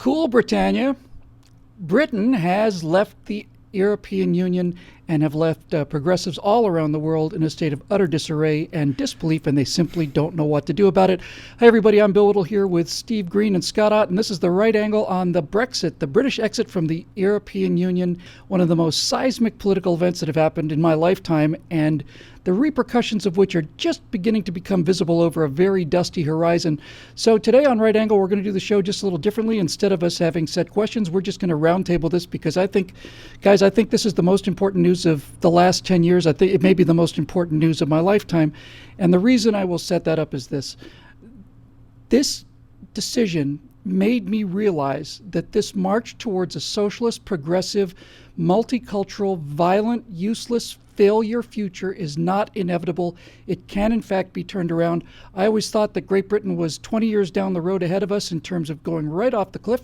Cool, Britannia. Britain has left the European Union and have left progressives all around the world in a state of utter disarray and disbelief, and they simply don't know what to do about it. Hi, everybody. I'm Bill Whittle here with Steve Green and Scott Ott, and this is the right angle on the Brexit, the British exit from the European Union, one of the most seismic political events that have happened in my lifetime, and the repercussions of which are just beginning to become visible over a very dusty horizon. So today on Right Angle, we're going to do the show just a little differently. Instead of us having set questions, we're just going to roundtable this because I think this is the most important news of the last 10 years. I think it may be the most important news of my lifetime. And the reason I will set that up is this. This decision made me realize that this march towards a socialist, progressive, multicultural, violent, useless, failure future is not inevitable. It can, in fact, be turned around. I always thought that Great Britain was 20 years down the road ahead of us in terms of going right off the cliff,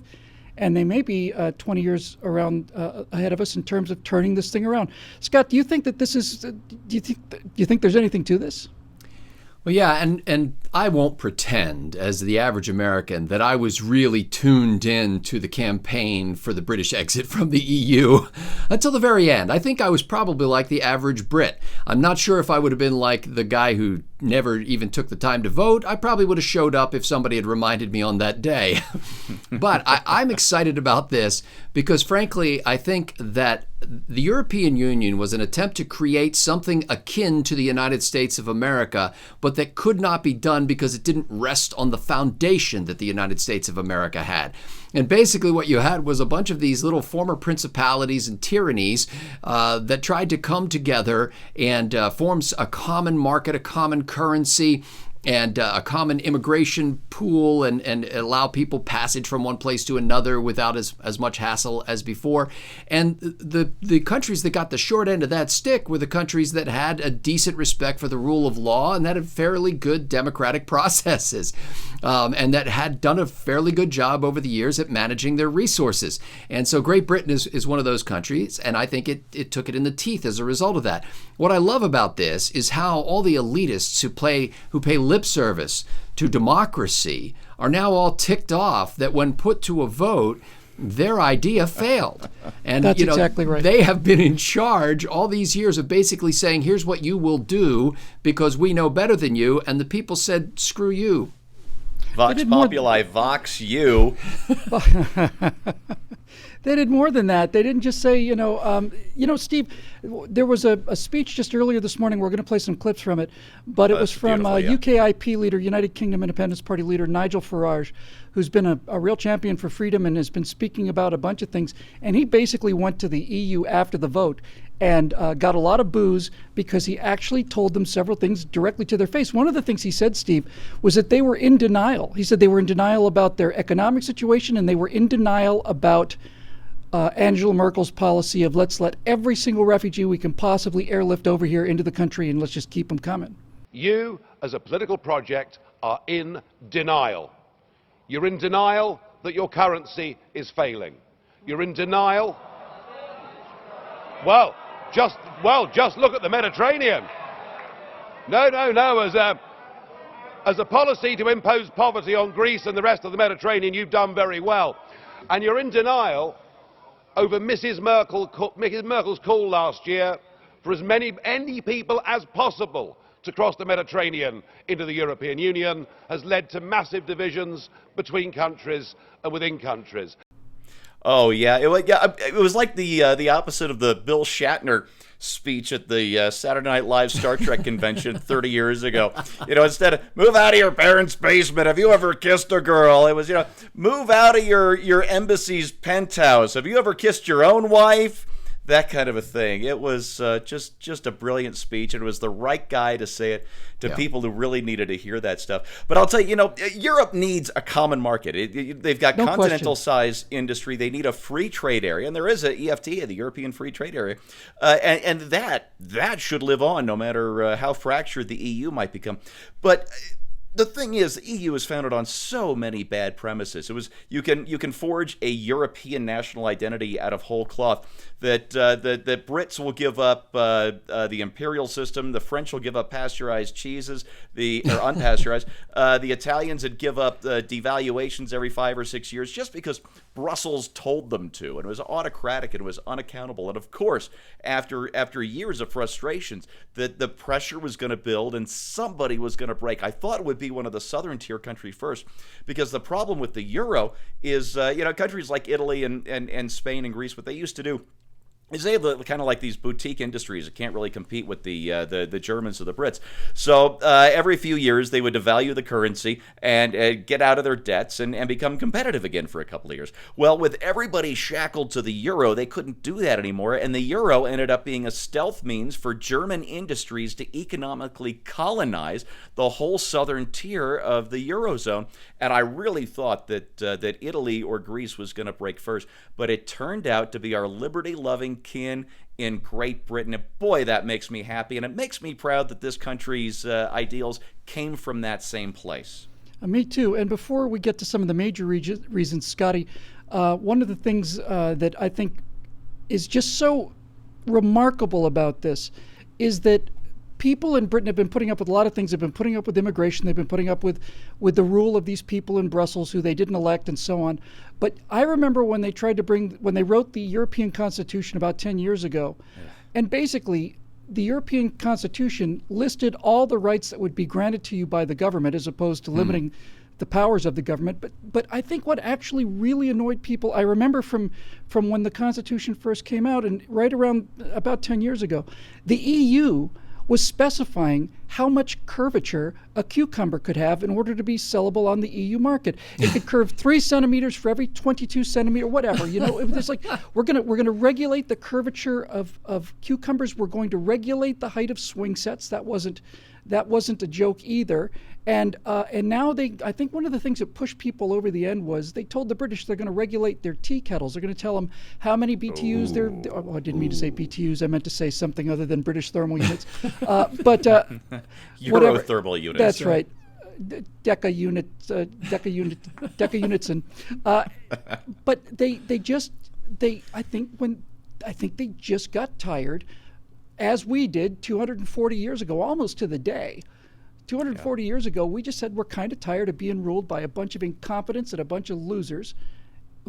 and they may be 20 years ahead of us in terms of turning this thing around. Scott, do you think that this is? Do you think there's anything to this? Well, yeah, and I won't pretend, as the average American, that I was really tuned in to the campaign for the British exit from the EU until the very end. I think I was probably like the average Brit. I'm not sure if I would have been like the guy who never even took the time to vote. I probably would have showed up if somebody had reminded me on that day. But I'm excited about this because, frankly, I think that the European Union was an attempt to create something akin to the United States of America, but that could not be done because it didn't rest on the foundation that the United States of America had. And basically what you had was a bunch of these little former principalities and tyrannies that tried to come together and form a common market, a common currency, and a common immigration pool and allow people passage from one place to another without as much hassle as before. And the countries that got the short end of that stick were the countries that had a decent respect for the rule of law and that had fairly good democratic processes and that had done a fairly good job over the years at managing their resources. And so Great Britain is one of those countries, and I think it took it in the teeth as a result of that. What I love about this is how all the elitists who pay lip service to democracy are now all ticked off that when put to a vote, their idea failed. And That's exactly right. They have been in charge all these years of basically saying, here's what you will do because we know better than you. And the people said, screw you. Vox populi, vox you. They did more than that. They didn't just say, Steve, there was a speech just earlier this morning. We're going to play some clips from it, but it was from UKIP leader, United Kingdom Independence Party leader Nigel Farage, who's been a real champion for freedom and has been speaking about a bunch of things. And he basically went to the EU after the vote and got a lot of boos because he actually told them several things directly to their face. One of the things he said, Steve, was that they were in denial. He said they were in denial about their economic situation and they were in denial about Angela Merkel's policy of let's let every single refugee we can possibly airlift over here into the country and let's just keep them coming. You, as a political project, are in denial. You're in denial that your currency is failing. You're in denial. Well, just look at the Mediterranean. No. As a policy to impose poverty on Greece and the rest of the Mediterranean, you've done very well. And you're in denial over Mrs. Merkel's call last year for as many people as possible to cross the Mediterranean into the European Union has led to massive divisions between countries and within countries. Oh, yeah. It was like the opposite of the Bill Shatner speech at the Saturday Night Live Star Trek convention 30 years ago. Instead of move out of your parents' basement, have you ever kissed a girl? It was, move out of your embassy's penthouse. Have you ever kissed your own wife? That kind of a thing. It was just a brilliant speech, and it was the right guy to say it to people who really needed to hear that stuff. But I'll tell you, Europe needs a common market. They've got continental-size industry. They need a free trade area, and there is a EFTA, the European Free Trade Area, and that should live on no matter how fractured the EU might become. But the thing is, the EU is founded on so many bad premises. It was you can forge a European national identity out of whole cloth. That the Brits will give up the imperial system. The French will give up pasteurized cheeses, or unpasteurized. The Italians would give up devaluations every 5 or 6 years just because Brussels told them to, and it was autocratic and it was unaccountable. And of course, after years of frustrations, the pressure was going to build and somebody was going to break. I thought it would be one of the southern tier countries first, because the problem with the euro is, countries like Italy and Spain and Greece, what they used to do is they have kind of like these boutique industries that can't really compete with the Germans or the Brits. So every few years they would devalue the currency and get out of their debts and become competitive again for a couple of years. Well, with everybody shackled to the euro, they couldn't do that anymore, and the euro ended up being a stealth means for German industries to economically colonize the whole southern tier of the eurozone. And I really thought that Italy or Greece was going to break first, but it turned out to be our liberty-loving kin in Great Britain. And boy, that makes me happy, and it makes me proud that this country's ideals came from that same place. Me too. And before we get to some of the major reasons, Scotty, one of the things that I think is just so remarkable about this is that people in Britain have been putting up with a lot of things. They've been putting up with immigration. They've been putting up with the rule of these people in Brussels who they didn't elect and so on. But I remember when they wrote the European Constitution about 10 years ago, and basically the European Constitution listed all the rights that would be granted to you by the government as opposed to limiting the powers of the government. But I think what actually really annoyed people, I remember from when the Constitution first came out, and right around about 10 years ago, the EU was specifying how much curvature a cucumber could have in order to be sellable on the EU market. It could curve 3 centimeters for every 22 centimeter, whatever. It was like, we're gonna regulate the curvature of cucumbers. We're going to regulate the height of swing sets. That wasn't a joke either. And now I think one of the things that pushed people over the end was they told the British they're going to regulate their tea kettles. They're going to tell them how many BTUs I didn't mean to say BTUs. I meant to say something other than British thermal units. Eurothermal units. That's right. Deca units, and but I think they just got tired, as we did 240 years ago, almost to the day. 240 years ago, we just said we're kind of tired of being ruled by a bunch of incompetents and a bunch of losers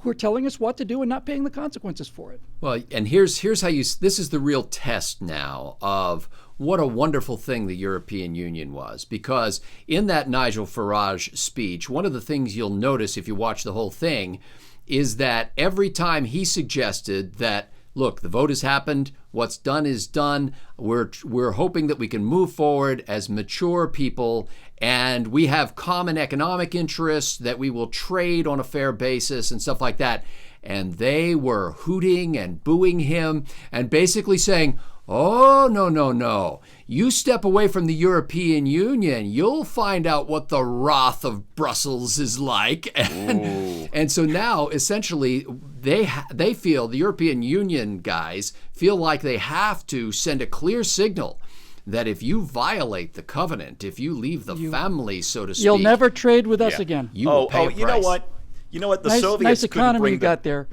who are telling us what to do and not paying the consequences for it. Well, and here's how this is the real test now of what a wonderful thing the European Union was. Because in that Nigel Farage speech, one of the things you'll notice if you watch the whole thing is that every time he suggested that, look, the vote has happened. What's done is done. We're hoping that we can move forward as mature people, and we have common economic interests that we will trade on a fair basis and stuff like that. And they were hooting and booing him and basically saying, oh, no. You step away from the European Union, you'll find out what the wrath of Brussels is like. And so now, essentially, they feel, the European Union guys feel like they have to send a clear signal that if you violate the covenant, if you leave the family, so to speak, you'll never trade with us again. You will pay a price. You know what? The nice, Soviets nice couldn't economy bring you got there.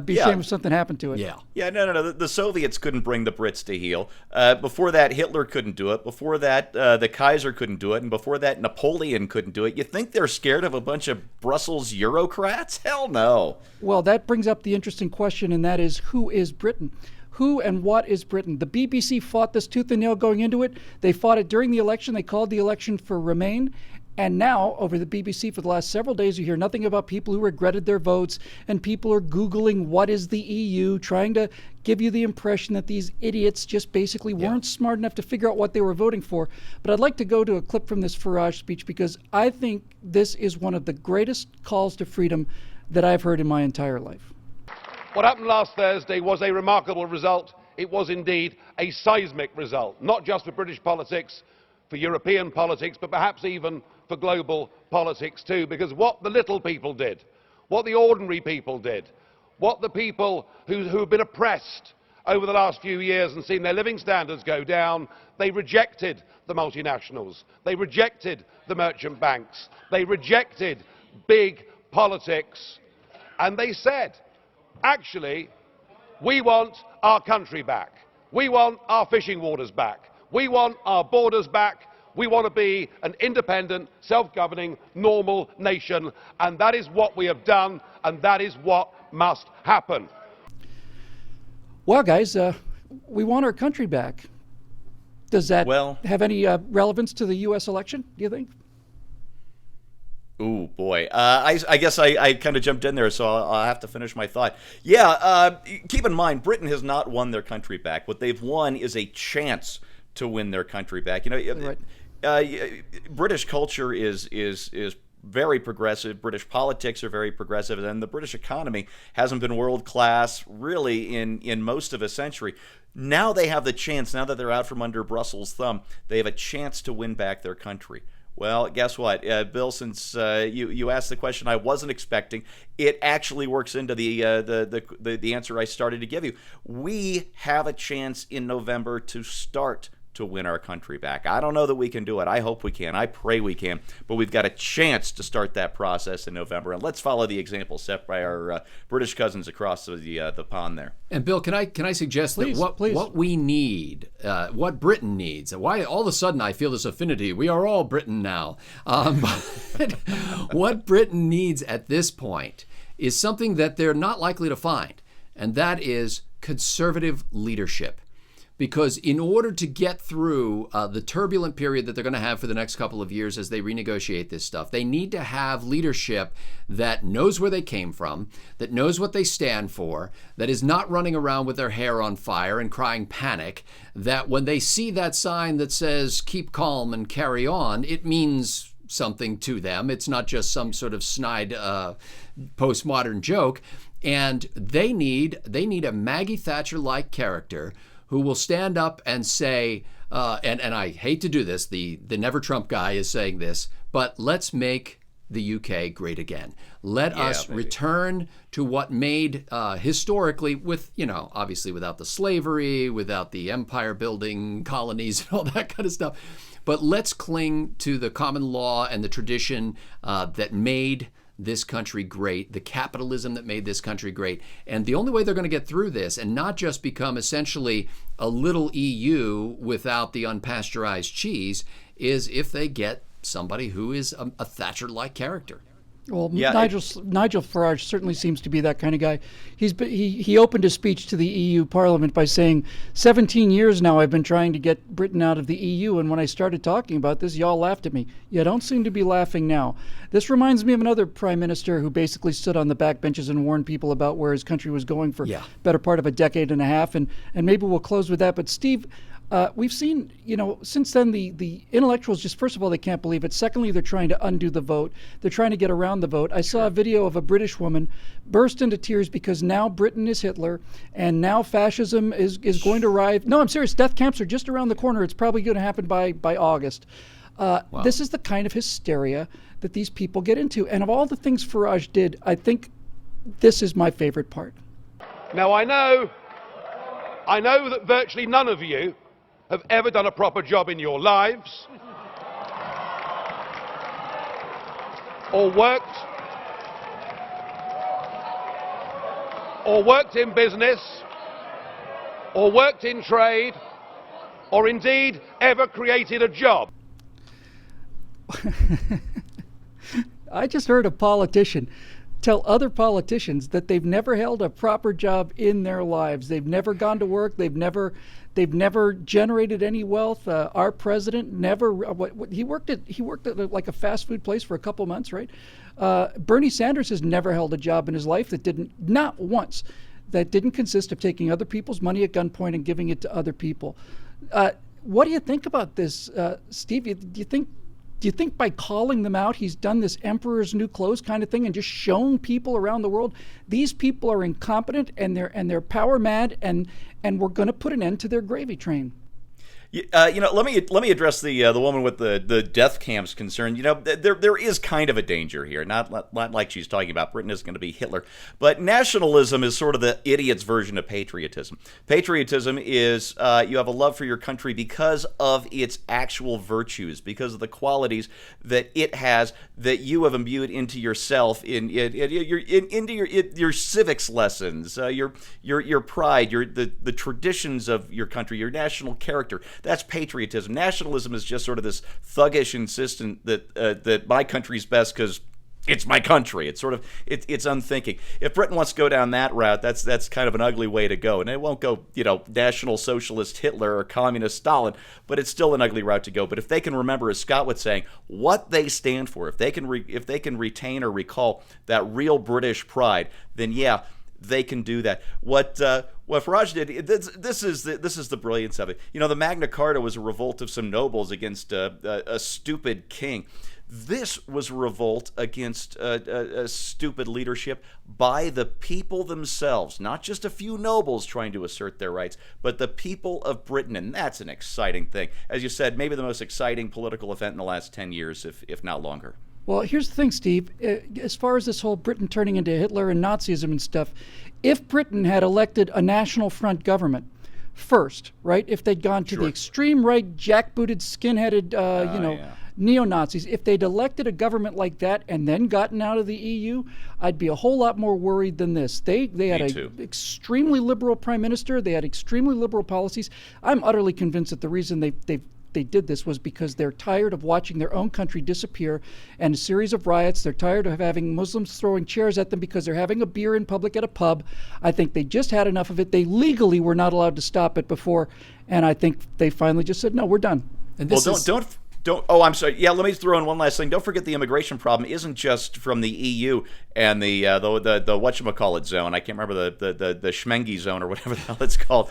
Be ashamed if something happened to it. Yeah. The Soviets couldn't bring the Brits to heel. Before that, Hitler couldn't do it. Before that, the Kaiser couldn't do it. And before that, Napoleon couldn't do it. You think they're scared of a bunch of Brussels Eurocrats? Hell no. Well, that brings up the interesting question, and that is, who is Britain? Who and what is Britain? The BBC fought this tooth and nail going into it. They fought it during the election. They called the election for Remain. And now, over the BBC for the last several days, you hear nothing about people who regretted their votes, and people are Googling what is the EU, trying to give you the impression that these idiots just basically weren't smart enough to figure out what they were voting for. But I'd like to go to a clip from this Farage speech, because I think this is one of the greatest calls to freedom that I've heard in my entire life. What happened last Thursday was a remarkable result. It was indeed a seismic result, not just for British politics, for European politics, but perhaps even for global politics too, because what the little people did, what the ordinary people did, what the people who have been oppressed over the last few years and seen their living standards go down, They rejected the multinationals. They rejected the merchant banks. They rejected big politics. And they said, actually, we want our country back. We want our fishing waters back. We want our borders back. We want to be an independent, self-governing, normal nation. And that is what we have done, and that is what must happen. Well, guys, we want our country back. Does that have any relevance to the U.S. election, do you think? Ooh, boy. I guess I kind of jumped in there, so I'll have to finish my thought. Yeah, keep in mind, Britain has not won their country back. What they've won is a chance to win their country back. You know, British culture is very progressive. British politics are very progressive, and the British economy hasn't been world class really in most of a century. Now they have the chance. Now that they're out from under Brussels' thumb, they have a chance to win back their country. Well, guess what, Bill? Since you asked the question I wasn't expecting, it actually works into the answer I started to give you. We have a chance in November to start to win our country back. I don't know that we can do it. I hope we can. I pray we can. But we've got a chance to start that process in November. And let's follow the example set by our British cousins across the pond there. And Bill, can I suggest please, that what we need, what Britain needs, why all of a sudden I feel this affinity, we are all Britain now. What Britain needs at this point is something that they're not likely to find, and that is conservative leadership. Because in order to get through the turbulent period that they're going to have for the next couple of years as they renegotiate this stuff, they need to have leadership that knows where they came from, that knows what they stand for, that is not running around with their hair on fire and crying panic, that when they see that sign that says keep calm and carry on, it means something to them. It's not just some sort of snide postmodern joke. And they need a Maggie Thatcher-like character who will stand up and say, and I hate to do this, the Never Trump guy is saying this, but let's make the UK great again. Let us return to what made historically, with, obviously without the slavery, without the empire building colonies and all that kind of stuff. But let's cling to the common law and the tradition that made this country great, the capitalism that made this country great. And the only way they're going to get through this and not just become essentially a little EU without the unpasteurized cheese is if they get somebody who is a Thatcher-like character. Well, yeah, Nigel Farage certainly seems to be that kind of guy. He opened his speech to the EU Parliament by saying, 17 years now I've been trying to get Britain out of the EU, and when I started talking about this, y'all laughed at me. You don't seem to be laughing now. This reminds me of another prime minister who basically stood on the backbenches and warned people about where his country was going for better part of a decade and a half, and maybe we'll close with that. But Steve, we've seen, since then the intellectuals just, first of all, they can't believe it. Secondly, they're trying to undo the vote. They're trying to get around the vote. I saw a video of a British woman burst into tears because now Britain is Hitler and now fascism is going to arrive. No, I'm serious. Death camps are just around the corner. It's probably going to happen by August. Wow. This is the kind of hysteria that these people get into. And of all the things Farage did, I think this is my favorite part. Now, I know that virtually none of you have ever done a proper job in your lives, or worked in business, or worked in trade, or indeed ever created a job. I just heard a politician tell other politicians that they've never held a proper job in their lives. They've never gone to work. They've never generated any wealth. Our president never. He worked at like a fast food place for a couple months, right? Bernie Sanders has never held a job in his life not once, that didn't consist of taking other people's money at gunpoint and giving it to other people. What do you think about this, Steve? Do you think by calling them out, he's done this emperor's new clothes kind of thing and just shown people around the world these people are incompetent and they're power mad and we're going to put an end to their gravy train? Let me address the woman with the death camps concern. There is kind of a danger here. Not like she's talking about Britain isn't going to be Hitler, but nationalism is sort of the idiot's version of patriotism. Patriotism is you have a love for your country because of its actual virtues, because of the qualities that it has that you have imbued into yourself into your civics lessons, your pride, the traditions of your country, your national character. That's patriotism. Nationalism is just sort of this thuggish insistence that my country's best because it's my country. It's sort of it's unthinking. If Britain wants to go down that route, that's kind of an ugly way to go, and it won't go National Socialist Hitler or Communist Stalin, but it's still an ugly route to go. But if they can remember, as Scott was saying, what they stand for, if they can retain or recall that real British pride, then yeah, they can do that. What Farage did, this is the brilliance of it. The Magna Carta was a revolt of some nobles against a stupid king. This was a revolt against a stupid leadership by the people themselves, not just a few nobles trying to assert their rights, but the people of Britain, and that's an exciting thing. As you said, maybe the most exciting political event in the last 10 years, if not longer. Well, here's the thing, Steve. As far as this whole Britain turning into Hitler and Nazism and stuff, if Britain had elected a national front government first, right, if they'd gone to the extreme right, jackbooted, skinheaded, neo-Nazis, if they'd elected a government like that and then gotten out of the EU, I'd be a whole lot more worried than this. They had an extremely liberal prime minister. They had extremely liberal policies. I'm utterly convinced that the reason they did this was because they're tired of watching their own country disappear and a series of riots. They're tired of having Muslims throwing chairs at them because they're having a beer in public at a pub. I think they just had enough of it. They legally were not allowed to stop it before, and I think they finally just said, no, we're done. And don't. Oh, I'm sorry. Yeah, let me throw in one last thing. Don't forget the immigration problem isn't just from the EU and the whatchamacallit zone. I can't remember the Schmengi zone or whatever the hell it's called.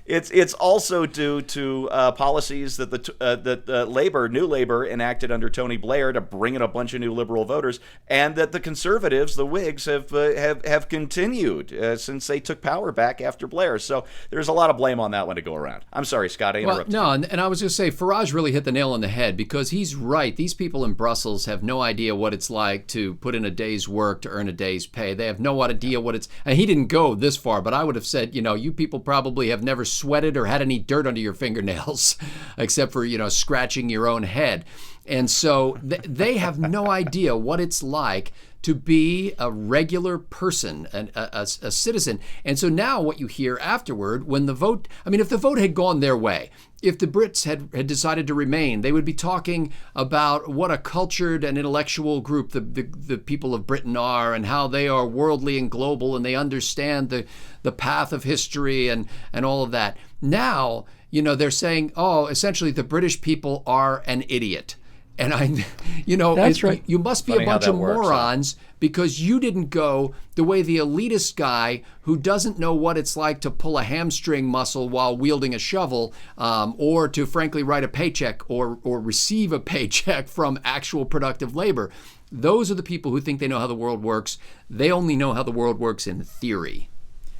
It's also due to policies that New Labor enacted under Tony Blair to bring in a bunch of new liberal voters, and that the Conservatives, the Whigs, have continued since they took power back after Blair. So there's a lot of blame on that one to go around. I'm sorry, Scott, I interrupted. Well, no, and I was going to say, Farage really hit the nail on the head, because he's right. These people in Brussels have no idea what it's like to put in a day's work to earn a day's pay. They have no idea what it's, and he didn't go this far, but I would have said, you people probably have never sweated or had any dirt under your fingernails, except for, scratching your own head. And so they have no idea what it's like to be a regular person, a citizen. And so now what you hear afterward, when the vote, if the vote had gone their way, if the Brits had decided to remain, they would be talking about what a cultured and intellectual group the people of Britain are, and how they are worldly and global, and they understand the path of history and all of that. Now, they're saying, essentially the British people are an idiot. And that's right. You must be Funny a bunch of morons, huh? Because you didn't go the way the elitist guy who doesn't know what it's like to pull a hamstring muscle while wielding a shovel, or to frankly write a paycheck or receive a paycheck from actual productive labor. Those are the people who think they know how the world works. They only know how the world works in theory.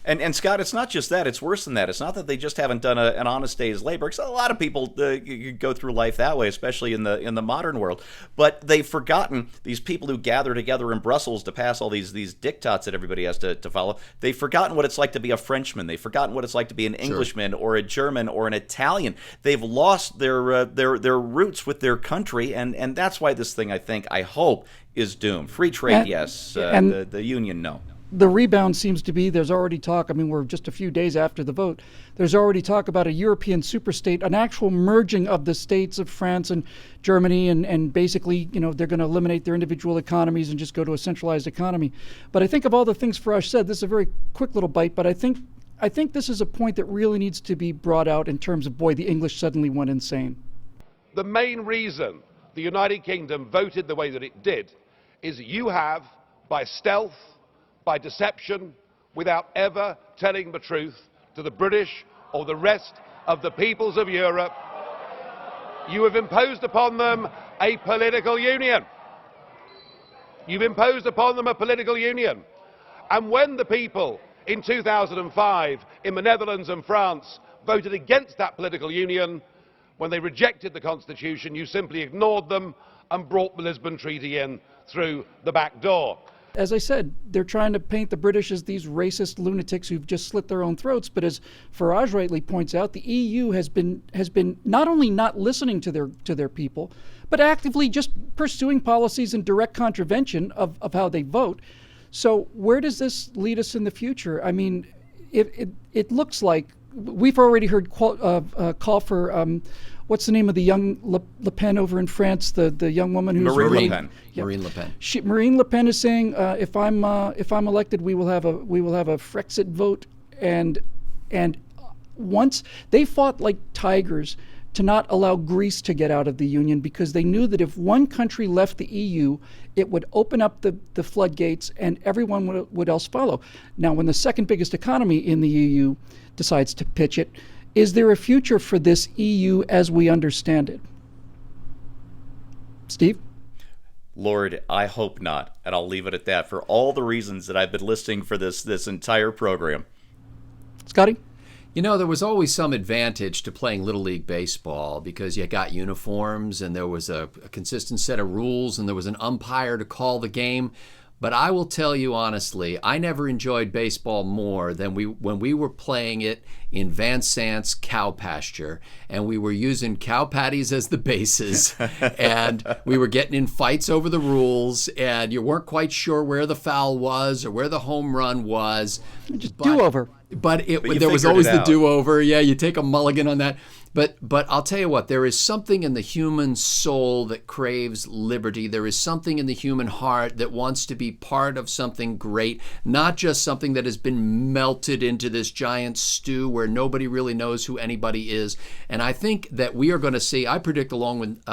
And Scott, it's not just that. It's worse than that. It's not that they just haven't done an honest day's labor. Because a lot of people go through life that way, especially in the modern world. But they've forgotten, these people who gather together in Brussels to pass all these diktats that everybody has to follow. They've forgotten what it's like to be a Frenchman. They've forgotten what it's like to be an Englishman or a German or an Italian. They've lost their roots with their country, and that's why this thing, I hope, is doomed. Free trade, yes. The union, no. The rebound seems to be, there's already talk, we're just a few days after the vote, there's already talk about a European superstate, an actual merging of the states of France and Germany, and basically, they're going to eliminate their individual economies and just go to a centralized economy. But I think of all the things Farage said, this is a very quick little bite, but I think this is a point that really needs to be brought out in terms of, boy, the English suddenly went insane. The main reason the United Kingdom voted the way that it did is you have, by stealth, by deception, without ever telling the truth to the British or the rest of the peoples of Europe, you have imposed upon them a political union. You've imposed upon them a political union. And when the people in 2005 in the Netherlands and France voted against that political union. When they rejected the Constitution, you simply ignored them and brought the Lisbon Treaty in through the back door. As I said, they're trying to paint the British as these racist lunatics who've just slit their own throats. But as Farage rightly points out, the EU has been not only not listening to their people, but actively just pursuing policies in direct contravention of how they vote. So where does this lead us in the future? I mean, it looks like we've already heard call for what's the name of the young Le Pen over in France? The young woman who's Marine Le Pen. Yeah. Marine Le Pen. Marine Le Pen is saying, if I'm elected, we will have a Frexit vote, and once they fought like tigers to not allow Greece to get out of the union, because they knew that if one country left the EU, it would open up the floodgates and everyone would else follow. Now, when the second biggest economy in the EU decides to pitch it, is there a future for this EU as we understand it? Steve? Lord, I hope not. And I'll leave it at that for all the reasons that I've been listing for this entire program. Scotty? You know, there was always some advantage to playing Little League Baseball because you got uniforms and there was a consistent set of rules and there was an umpire to call the game. But I will tell you honestly, I never enjoyed baseball more than when we were playing it in Van Sant's cow pasture and we were using cow patties as the bases and we were getting in fights over the rules and you weren't quite sure where the foul was or where the home run was. Just do-over. But you there was figured always it the out. do-over. Yeah, you take a mulligan on that. But I'll tell you what, there is something in the human soul that craves liberty. There is something in the human heart that wants to be part of something great, not just something that has been melted into this giant stew where nobody really knows who anybody is. And I think that we are going to see, I predict along with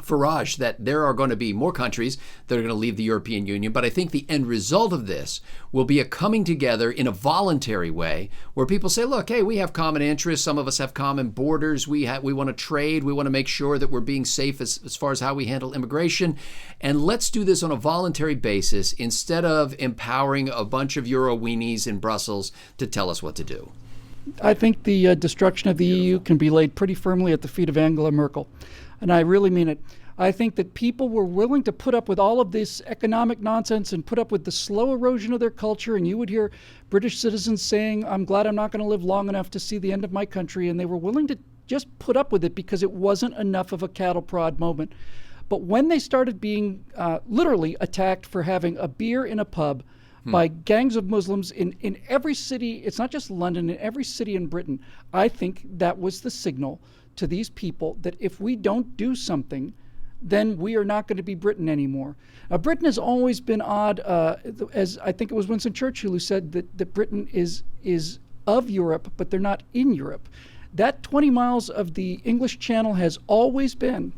Farage, that there are going to be more countries that are going to leave the European Union. But I think the end result of this will be a coming together in a voluntary way where people say, look, hey, we have common interests. Some of us have common borders. We want to trade. We want to make sure that we're being safe as far as how we handle immigration. And let's do this on a voluntary basis instead of empowering a bunch of Euro weenies in Brussels to tell us what to do. I think the destruction of the EU can be laid pretty firmly at the feet of Angela Merkel. And I really mean it. I think that people were willing to put up with all of this economic nonsense and put up with the slow erosion of their culture. And you would hear British citizens saying, I'm glad I'm not going to live long enough to see the end of my country. And they were willing to just put up with it because it wasn't enough of a cattle prod moment. But when they started being literally attacked for having a beer in a pub by gangs of Muslims in every city, it's not just London, in every city in Britain, I think that was the signal to these people that if we don't do something, then we are not going to be Britain anymore. Britain has always been odd, as I think it was Winston Churchill who said that Britain is of Europe, but they're not in Europe. That 20 miles of the English Channel has always been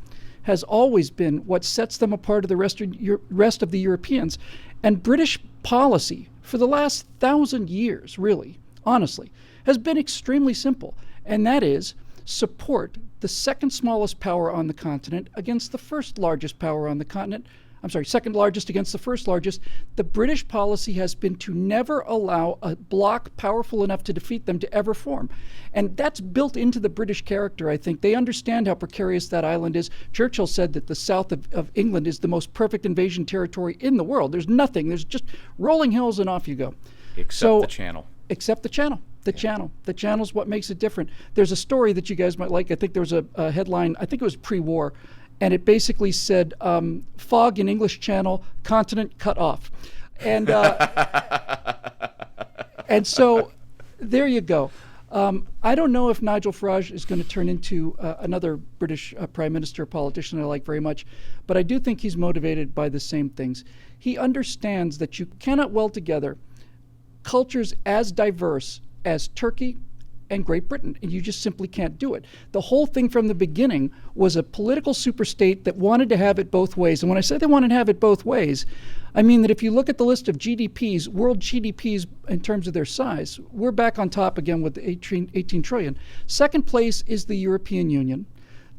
what sets them apart of the rest of the Europeans. And British policy for the last 1,000 years, really, honestly, has been extremely simple. And that is support the second smallest power on the continent against the first largest power on the continent. I'm sorry, second largest against the first largest. The British policy has been to never allow a bloc powerful enough to defeat them to ever form. And that's built into the British character, I think. They understand how precarious that island is. Churchill said that the south of England is the most perfect invasion territory in the world. There's nothing. There's just rolling hills and off you go. Except the Channel. Except the Channel. The Channel. The Channel's what makes it different. There's a story that you guys might like. I think there was a headline, I think it was pre-war, and it basically said, fog in English Channel, continent cut off. And and so there you go. I don't know if Nigel Farage is going to turn into another British Prime Minister, politician I like very much, but I do think he's motivated by the same things. He understands that you cannot weld together cultures as diverse as Turkey and Great Britain, and you just simply can't do it. The whole thing from the beginning was a political superstate that wanted to have it both ways. And when I say they wanted to have it both ways, I mean that if you look at the list of GDPs, world GDPs in terms of their size, we're back on top again with 18 trillion. Second place is the European Union.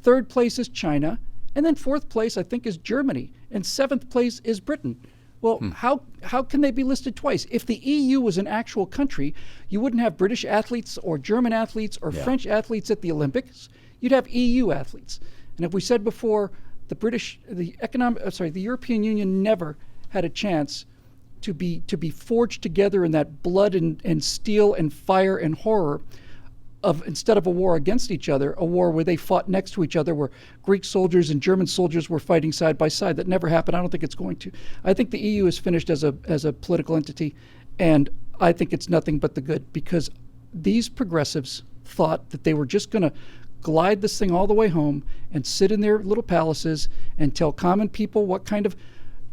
Third place is China. And then fourth place, I think, is Germany. And seventh place is Britain. Well, how can they be listed twice? If the EU was an actual country, you wouldn't have British athletes or German athletes or French athletes at the Olympics. You'd have EU athletes. And if we said before, the European Union never had a chance to be forged together in that blood and steel and fire and horror of, instead of a war against each other, a war where they fought next to each other, where Greek soldiers and German soldiers were fighting side by side. That never happened. I don't think it's going to. I think the EU is finished as a political entity, and I think it's nothing but the good, because these progressives thought that they were just going to glide this thing all the way home and sit in their little palaces and tell common people what kind of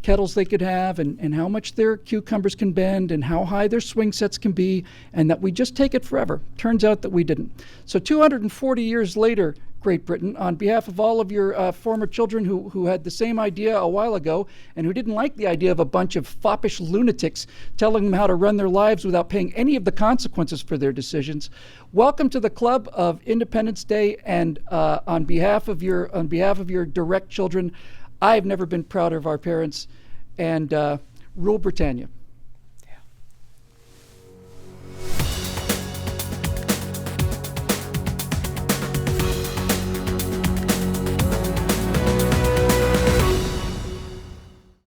kettles they could have and how much their cucumbers can bend and how high their swing sets can be, and that we just take it forever. Turns out that we didn't. So 240 years later, Great Britain, on behalf of all of your former children who had the same idea a while ago and who didn't like the idea of a bunch of foppish lunatics telling them how to run their lives without paying any of the consequences for their decisions, welcome to the club of Independence Day. And on behalf of your direct children, I've never been prouder of our parents, and rule Britannia.